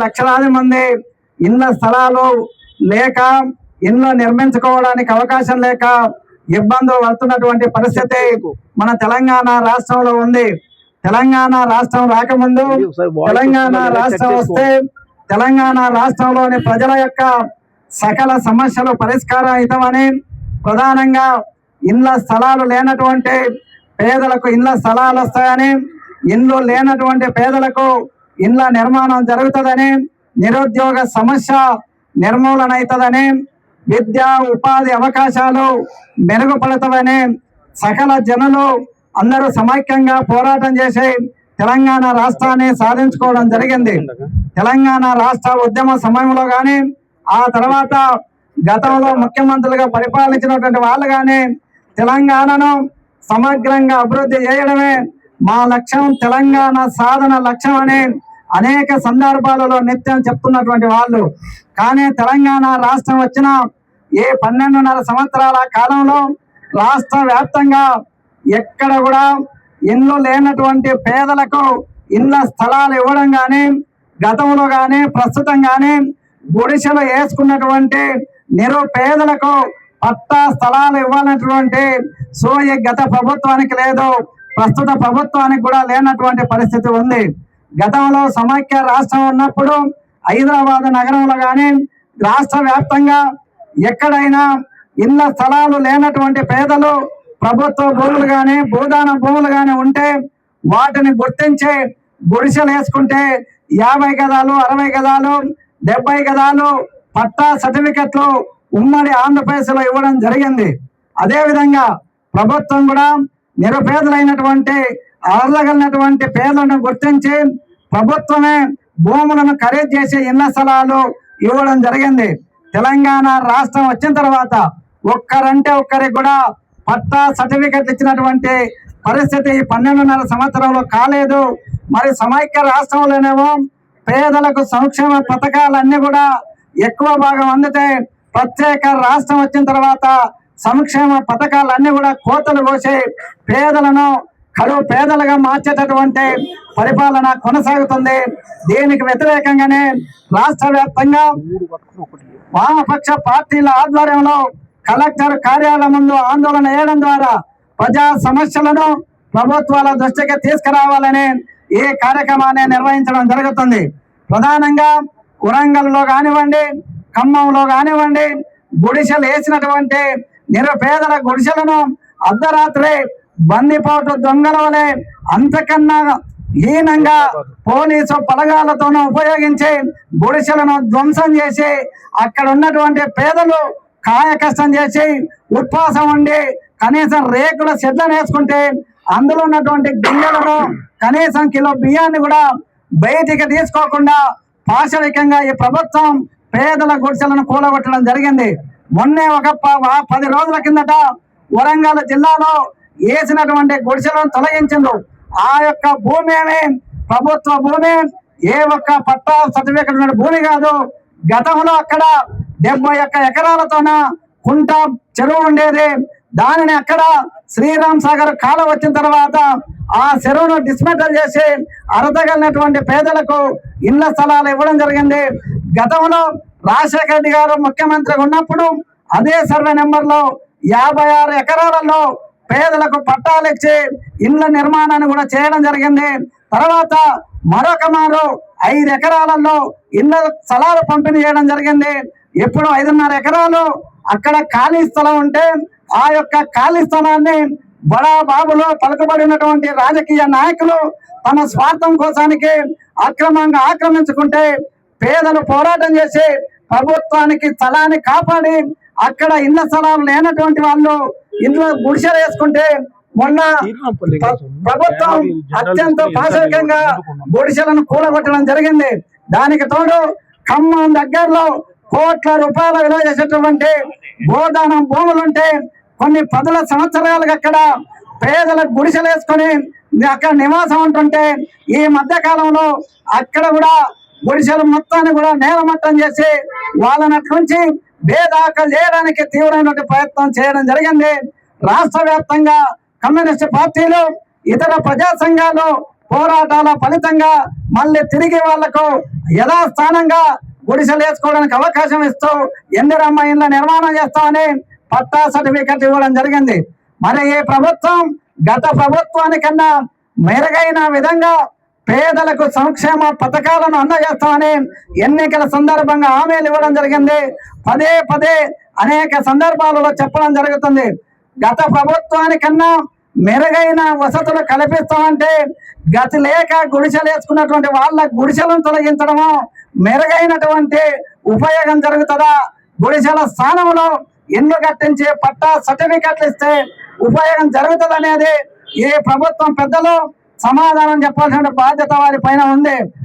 లక్షలాది మంది ఇళ్ల స్థలాలు లేక ఇళ్లు నిర్మించుకోవడానికి అవకాశం లేక ఇబ్బందులు పడుతున్నటువంటి పరిస్థితి మన తెలంగాణ రాష్ట్రంలో ఉంది. తెలంగాణ రాష్ట్రం రాకముందు, తెలంగాణ రాష్ట్రం వస్తే తెలంగాణ రాష్ట్రంలోని ప్రజల యొక్క సకల సమస్యలు పరిష్కారం అవుతామని, ప్రధానంగా ఇళ్ల స్థలాలు లేనటువంటి పేదలకు ఇళ్ల స్థలాలు వస్తాయని, ఇల్లు లేనటువంటి పేదలకు ఇళ్ల నిర్మాణం జరుగుతుందని, నిరుద్యోగ సమస్య నిర్మూలన అవుతుందని, విద్యా ఉపాధి అవకాశాలు మెరుగుపడతాయని సకల జనులు అందరూ సమైక్యంగా పోరాటం చేసి తెలంగాణ రాష్ట్రాన్ని సాధించుకోవడం జరిగింది. తెలంగాణ రాష్ట్ర ఉద్యమ సమయంలో కానీ, ఆ తర్వాత గతంలో ముఖ్యమంత్రులుగా పరిపాలించినటువంటి వాళ్ళు కానీ తెలంగాణను సమగ్రంగా అభివృద్ధి చేయడమే మా లక్ష్యం, తెలంగాణ సాధన లక్ష్యం అని అనేక సందర్భాలలో నిత్యం చెప్తున్నటువంటి వాళ్ళు. కానీ తెలంగాణ రాష్ట్రం వచ్చిన ఈ 12.5 సంవత్సరాల కాలంలో రాష్ట్ర వ్యాప్తంగా ఎక్కడ కూడా ఇల్లు లేనటువంటి పేదలకు ఇళ్ల స్థలాలు ఇవ్వడం కానీ, గతంలో కానీ ప్రస్తుతం కానీ గుడిసెలు వేసుకున్నటువంటి నిరుపేదలకు పట్టా స్థలాలు ఇవ్వాలన్నటువంటి సోయ గత ప్రభుత్వానికి లేదు, ప్రస్తుత ప్రభుత్వానికి కూడా లేనటువంటి పరిస్థితి ఉంది. గతంలో సమైక్య రాష్ట్రం ఉన్నప్పుడు హైదరాబాద్ నగరంలో కానీ రాష్ట్ర వ్యాప్తంగా ఎక్కడైనా ఇళ్ల స్థలాలు లేనటువంటి పేదలు ప్రభుత్వ భూములు కానీ భూదాన భూములు కానీ ఉంటే వాటిని గుర్తించి గుడిసెలు వేసుకుంటే 50 గదాలు 60 గదాలు 70 గదాలు పట్టా సర్టిఫికెట్లు ఉమ్మడి ఆంధ్రప్రదేశ్లో ఇవ్వడం జరిగింది. అదేవిధంగా ప్రభుత్వం కూడా నిరుపేదలైనటువంటి అర్హులైనటువంటి పేదలను గుర్తించి ప్రభుత్వమే భూములను ఖరీదు చేసి ఇళ్ల స్థలాలు ఇవ్వడం జరిగింది. తెలంగాణ రాష్ట్రం వచ్చిన తర్వాత ఒక్కరంటే ఒక్కరికి కూడా పట్టా సర్టిఫికెట్లు ఇచ్చినటువంటి పరిస్థితి 12.5 సంవత్సరంలో కాలేదు. మరి సమైక్య రాష్ట్రంలోనేమో పేదలకు సంక్షేమ పథకాలన్నీ కూడా ఎక్కువ భాగం అందుతాయి. ప్రత్యేక రాష్ట్రం వచ్చిన తర్వాత సంక్షేమ పథకాలన్నీ కూడా కోతలు కోసి పేదలను కరువు పేదలుగా మార్చేటటువంటి పరిపాలన కొనసాగుతుంది. దీనికి వ్యతిరేకంగానే రాష్ట్ర వ్యాప్తంగా వామపక్ష పార్టీల ఆధ్వర్యంలో కలెక్టర్ కార్యాలయం ముందు ఆందోళన చేయడం ద్వారా ప్రజా సమస్యలను ప్రభుత్వాల దృష్టికి తీసుకురావాలని ఈ కార్యక్రమాన్ని నిర్వహించడం జరుగుతుంది. ప్రధానంగా వరంగల్లో కానివ్వండి, ఖమ్మంలో కానివ్వండి, గుడిసెలు వేసినటువంటి నిరుపేదల గుడిసెలను అర్ధరాత్రి బందిపోటు దొంగల వలె అంతకన్నా హీనంగా పోలీసు బలగాలతోనూ ఉపయోగించి గుడిసెలను ధ్వంసం చేసి అక్కడ ఉన్నటువంటి పేదలు కాయ కష్టం చేసి ఉపవాసం ఉండి కనీసం రేకుల షెడ్లను వేసుకుంటే అందులో ఉన్నటువంటి గింజలను కనీసం కిలో బియ్యాన్ని కూడా బయటికి తీసుకోకుండా పాశవికంగా ఈ ప్రభుత్వం పేదల గుడిసెలను కూలగొట్టడం జరిగింది. మొన్నే ఒక 10 రోజుల కిందట వరంగల్ జిల్లాలో వేసినటువంటి గుడిసెలను తొలగించిండ్రు. ఆ యొక్క భూమి ప్రభుత్వ భూమి, ఏ ఒక్క పట్టా సర్టిఫికెట్ ఉన్న భూమి కాదు. గతంలో అక్కడ 71 ఎకరాలతోన కుంట చెరువు ఉండేది. దానిని అక్కడ శ్రీరామ్ సాగర్ కాలం వచ్చిన తర్వాత ఆ చెరువును డిస్మెంటల్ చేసి అరదగలినటువంటి పేదలకు ఇళ్ల స్థలాలు ఇవ్వడం జరిగింది. గతంలో రాజశేఖర రెడ్డి గారు ముఖ్యమంత్రిగా ఉన్నప్పుడు అదే సర్వే నెంబర్లో 56 ఎకరాలలో పేదలకు పట్టాలు ఇచ్చి ఇళ్ల నిర్మాణాన్ని కూడా చేయడం జరిగింది. తర్వాత మరొక మారు 5 ఎకరాలలో ఇళ్ల స్థలాలు పంపిణీ చేయడం జరిగింది. ఇప్పుడు 5.5 ఎకరాలు అక్కడ ఖాళీ స్థలం ఉంటే ఆ యొక్క ఖాళీ స్థలాన్ని బడా బాబులు పలుకుబడినటువంటి రాజకీయ నాయకులు తమ స్వార్థం కోసానికి అక్రమంగా ఆక్రమించుకుంటే పేదలు పోరాటం చేసి ప్రభుత్వానికి స్థలాన్ని కాపాడి అక్కడ ఇళ్ల స్థలాలు లేనటువంటి వాళ్ళు ఇంట్లో గుడిసెలు వేసుకుంటే మొన్న ప్రభుత్వం అత్యంత పాశవికంగా గుడిసెలను కూలగొట్టడం జరిగింది. దానికి తోడు ఖమ్మం దగ్గరలో కోట్ల రూపాయల విలువ చేసేటువంటి గోదానం భూములుంటే కొన్ని 10 సంవత్సరాలుగా అక్కడ పేదల గుడిసెలు వేసుకొని అక్కడ నివాసం ఉంటుంటే ఈ మధ్య కాలంలో అక్కడ కూడా గుడిసెలు మొత్తాన్ని కూడా నేలమట్టం చేసి వాళ్ళని అట్లుంచి భేదాకలు చేయడానికి తీవ్రమైన ప్రయత్నం చేయడం జరిగింది. రాష్ట్ర వ్యాప్తంగా కమ్యూనిస్ట్ పార్టీలు ఇతర ప్రజా సంఘాలు పోరాటాల ఫలితంగా మళ్ళీ తిరిగి వాళ్లకు యథాస్థానంగా గుడిసెలు వేసుకోవడానికి అవకాశం ఇస్తూ ఇందిరమ్మ ఇళ్ల నిర్మాణం చేస్తామని పట్టా సర్టిఫికెట్ ఇవ్వడం జరిగింది. మరి ఈ ప్రభుత్వం గత ప్రభుత్వానికన్నా మెరుగైన విధంగా పేదలకు సంక్షేమ పథకాలను అందజేస్తామని ఎన్నికల సందర్భంగా హామీలు ఇవ్వడం జరిగింది. పదే పదే అనేక సందర్భాలలో చెప్పడం జరుగుతుంది. గత ప్రభుత్వానికన్నా మెరుగైన వసతులు కల్పిస్తామంటే గతి లేక గుడిసెలు వేసుకున్నటువంటి వాళ్ళ గుడిసెలను తొలగించడము మెరుగైనటువంటి ఉపయోగం జరుగుతుందా? గుడిసెల స్థానంలో ఇల్లు కట్టించి పట్టా సర్టిఫికెట్లు ఇస్తే ఉపయోగం జరుగుతుంది అనేది ఈ ప్రభుత్వం పెద్దలు సమాధానం చెప్పాల్సిన బాధ్యత వారి పైన ఉంది.